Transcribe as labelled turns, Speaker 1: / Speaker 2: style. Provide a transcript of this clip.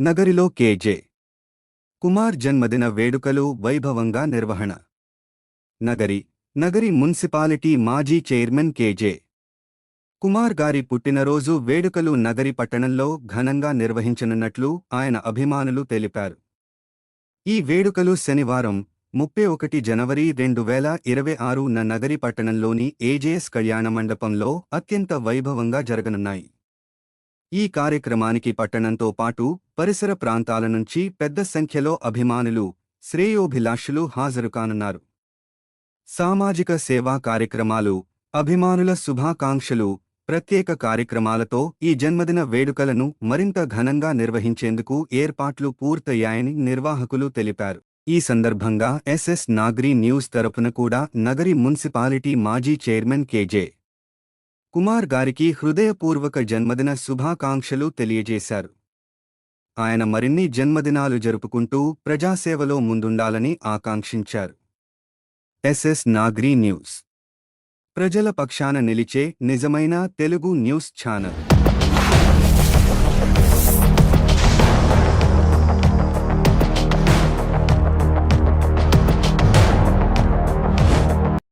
Speaker 1: నగరిలో కె.జె. కుమార్ జన్మదిన వేడుకలు వైభవంగా నిర్వహణ. నగరి మున్సిపాలిటీ మాజీ చైర్మన్ కె.జె. కుమార్ గారి పుట్టినరోజు వేడుకలు నగరి పట్టణంలో ఘనంగా నిర్వహించనున్నట్లు ఆయన అభిమానులు తెలిపారు. ఈ వేడుకలు శనివారం 31 జనవరి 2026న నగరి పట్టణంలోని ఏజేఎస్ కళ్యాణ మండపంలో అత్యంత వైభవంగా జరగనున్నాయి. ఈ కార్యక్రమానికి పట్టణంతో పాటు పరిసర ప్రాంతాల నుంచి పెద్ద సంఖ్యలో అభిమానులు, శ్రేయోభిలాషులు హాజరుకానున్నారు. సామాజిక సేవా కార్యక్రమాలు, అభిమానుల శుభాకాంక్షలు, ప్రత్యేక కార్యక్రమాలతో ఈ జన్మదిన వేడుకలను మరింత ఘనంగా నిర్వహించేందుకు ఏర్పాట్లు పూర్తయ్యాయని నిర్వాహకులు తెలిపారు. ఈ సందర్భంగా ఎస్ఎస్ నాగరి న్యూస్ తరపున కూడా నగరి మున్సిపాలిటీ మాజీ చైర్మన్ కె.జె. కుమార్ గారికి హృదయపూర్వక జన్మదిన శుభాకాంక్షలు తెలియజేశారు. ఆయన మరిన్ని జన్మదినాలు జరుపుకుంటూ ప్రజాసేవలో ముందుండాలని ఆకాంక్షించారు. ఎస్ఎస్ నాగరి న్యూస్, ప్రజల పక్షాన నిలిచే నిజమైన తెలుగు న్యూస్ ఛానల్.